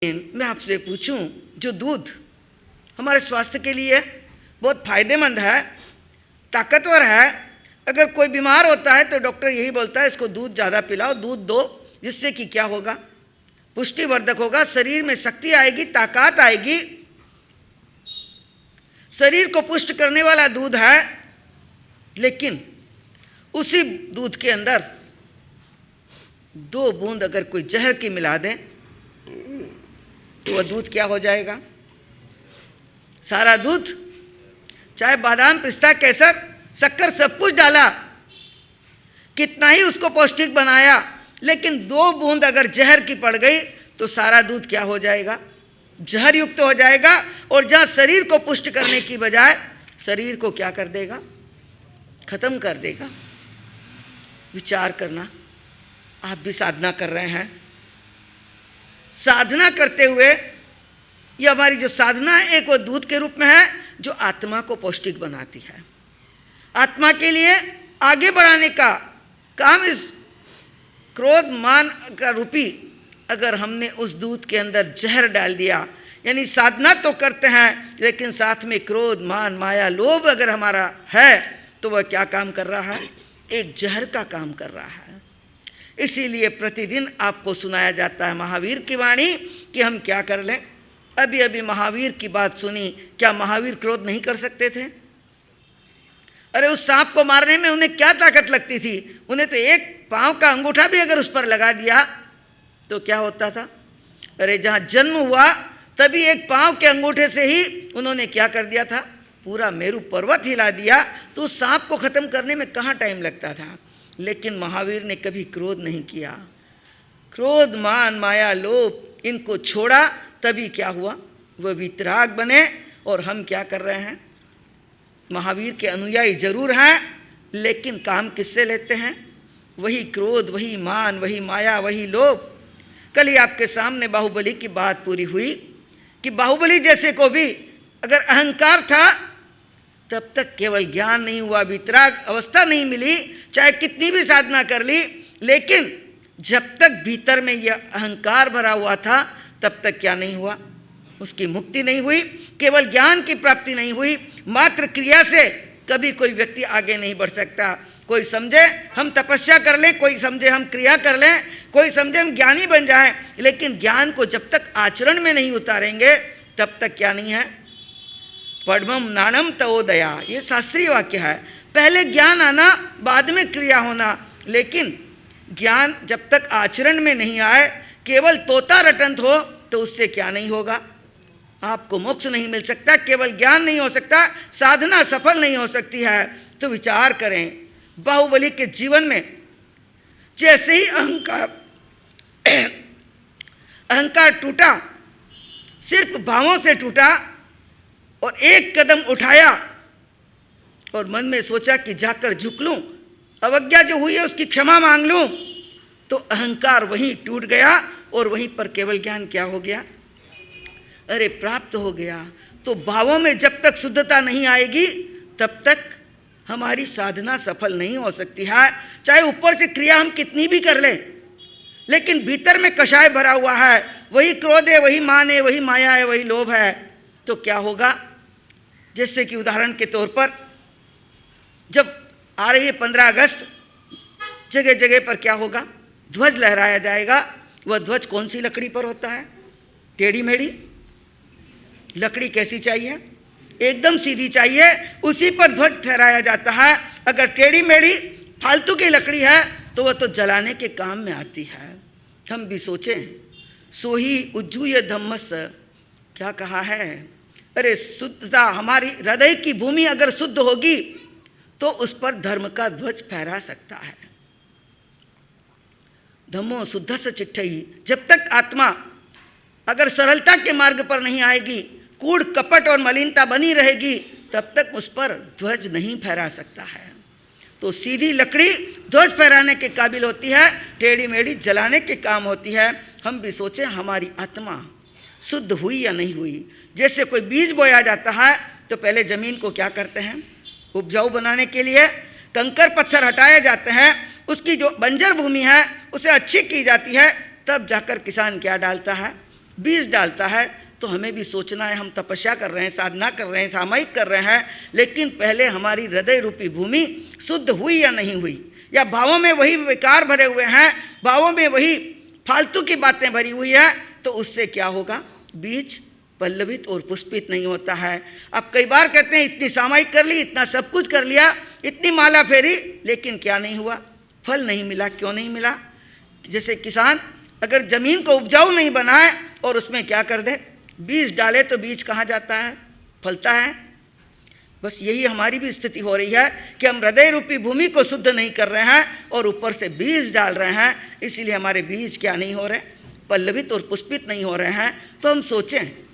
मैं आपसे पूछूं, जो दूध हमारे स्वास्थ्य के लिए बहुत फायदेमंद है, ताकतवर है, अगर कोई बीमार होता है तो डॉक्टर यही बोलता है इसको दूध ज़्यादा पिलाओ, दूध दो, जिससे कि क्या होगा, पुष्टिवर्धक होगा, शरीर में शक्ति आएगी, ताकत आएगी, शरीर को पुष्ट करने वाला दूध है। लेकिन उसी दूध के अंदर 2 बूंद अगर कोई जहर की मिला दें तो वह दूध क्या हो जाएगा? सारा दूध, चाहे बादाम, पिस्ता, केसर, शक्कर सब कुछ डाला, कितना ही उसको पौष्टिक बनाया, लेकिन 2 बूंद अगर जहर की पड़ गई तो सारा दूध क्या हो जाएगा? जहर युक्त हो जाएगा। और जहाँ शरीर को पुष्ट करने की बजाय शरीर को क्या कर देगा? खत्म कर देगा। विचार करना, आप भी साधना कर रहे हैं, साधना करते हुए ये हमारी जो साधना है एक वो दूध के रूप में है जो आत्मा को पौष्टिक बनाती है। आत्मा के लिए आगे बढ़ाने का काम इस क्रोध मान का रूपी अगर हमने उस दूध के अंदर जहर डाल दिया, यानी साधना तो करते हैं लेकिन साथ में क्रोध, मान, माया, लोभ अगर हमारा है तो वह क्या काम कर रहा है? एक जहर का काम कर रहा है। इसीलिए प्रतिदिन आपको सुनाया जाता है महावीर की वाणी कि हम क्या कर लें। अभी अभी महावीर की बात सुनी, क्या महावीर क्रोध नहीं कर सकते थे? अरे उस सांप को मारने में उन्हें क्या ताकत लगती थी? उन्हें तो एक पांव का अंगूठा भी अगर उस पर लगा दिया तो क्या होता था? अरे जहाँ जन्म हुआ तभी एक पांव के अंगूठे से ही उन्होंने क्या कर दिया था? पूरा मेरू पर्वत हिला दिया। तो उस सांप को खत्म करने में कहाँ टाइम लगता था? लेकिन महावीर ने कभी क्रोध नहीं किया। क्रोध, मान, माया, लोभ इनको छोड़ा, तभी क्या हुआ? वह वितराग बने। और हम क्या कर रहे हैं? महावीर के अनुयायी जरूर हैं, लेकिन काम किससे लेते हैं? वही क्रोध, वही मान, वही माया, वही लोभ। कल ही आपके सामने बाहुबली की बात पूरी हुई कि बाहुबली जैसे को भी अगर अहंकार था तब तक केवल ज्ञान नहीं हुआ, वितराग अवस्था नहीं मिली, चाहे कितनी भी साधना कर ली, लेकिन जब तक भीतर में यह अहंकार भरा हुआ था तब तक क्या नहीं हुआ? उसकी मुक्ति नहीं हुई, केवल ज्ञान की प्राप्ति नहीं हुई। मात्र क्रिया से कभी कोई व्यक्ति आगे नहीं बढ़ सकता। कोई समझे हम तपस्या कर लें, कोई समझे हम क्रिया कर लें, कोई समझे हम ज्ञानी बन जाएं, लेकिन ज्ञान को जब तक आचरण में नहीं उतारेंगे तब तक क्या नहीं है? पद्मम नाणम तवोदया, ये शास्त्रीय वाक्य है। पहले ज्ञान आना, बाद में क्रिया होना। लेकिन ज्ञान जब तक आचरण में नहीं आए, केवल तोता रटंत हो, तो उससे क्या नहीं होगा? आपको मोक्ष नहीं मिल सकता, केवल ज्ञान नहीं हो सकता, साधना सफल नहीं हो सकती है। तो विचार करें, बाहुबली के जीवन में जैसे ही अहंकार टूटा, सिर्फ भावों से टूटा, और एक कदम उठाया और मन में सोचा कि जाकर झुक लूं, अवज्ञा जो हुई है उसकी क्षमा मांग लूं, तो अहंकार वहीं टूट गया और वहीं पर केवल ज्ञान क्या हो गया? अरे प्राप्त हो गया। तो भावों में जब तक शुद्धता नहीं आएगी तब तक हमारी साधना सफल नहीं हो सकती है। चाहे ऊपर से क्रिया हम कितनी भी कर लें, लेकिन भीतर में कषाय भरा हुआ है, वही क्रोध है, वही मान है, वही माया है, वही लोभ है, तो क्या होगा? जैसे कि उदाहरण के तौर पर जब आ रही है 15 अगस्त, जगह जगह पर क्या होगा? ध्वज लहराया जाएगा। वह ध्वज कौन सी लकड़ी पर होता है? टेढ़ी मेढ़ी लकड़ी कैसी चाहिए? एकदम सीधी चाहिए, उसी पर ध्वज फहराया जाता है। अगर टेढ़ी मेढ़ी फालतू की लकड़ी है तो वह तो जलाने के काम में आती है। हम भी सोचें, सोही उज्जूय धम्मस, क्या कहा है? अरे शुद्धता, हमारी हृदय की भूमि अगर शुद्ध होगी तो उस पर धर्म का ध्वज फहरा सकता है। धम्मो शुद्धस्य चिट्ठई, जब तक आत्मा अगर सरलता के मार्ग पर नहीं आएगी, कूड़, कपट और मलिनता बनी रहेगी, तब तक उस पर ध्वज नहीं फहरा सकता है। तो सीधी लकड़ी ध्वज फहराने के काबिल होती है, टेढ़ी मेढ़ी जलाने के काम होती है। हम भी सोचें, हमारी आत्मा शुद्ध हुई या नहीं हुई? जैसे कोई बीज बोया जाता है तो पहले ज़मीन को क्या करते हैं? उपजाऊ बनाने के लिए कंकर पत्थर हटाए जाते हैं, उसकी जो बंजर भूमि है उसे अच्छी की जाती है, तब जाकर किसान क्या डालता है? बीज डालता है, तो हमें भी सोचना है, हम तपस्या कर रहे हैं, साधना कर रहे हैं, सामयिक कर रहे हैं, लेकिन पहले हमारी हृदय रूपी भूमि शुद्ध हुई या नहीं हुई, या भावों में वही विकार भरे हुए हैं, भावों में वही फालतू की बातें भरी हुई है, तो उससे क्या होगा, बीज पल्लवित और पुष्पित नहीं होता है। अब कई बार कहते हैं इतनी सामयिक कर ली, इतना सब कुछ कर लिया, इतनी माला फेरी, लेकिन क्या नहीं हुआ, फल नहीं मिला। क्यों नहीं मिला? जैसे किसान अगर जमीन को उपजाऊ नहीं बनाए और उसमें क्या कर दे, बीज डाले, तो बीज कहाँ जाता है, फलता है। बस यही हमारी भी स्थिति हो रही है कि हम हृदय रूपी भूमि को शुद्ध नहीं कर रहे हैं और ऊपर से बीज डाल रहे हैं, इसीलिए हमारे बीज क्या नहीं हो रहे, पल्लवित और पुष्पित नहीं हो रहे हैं। तो हम सोचें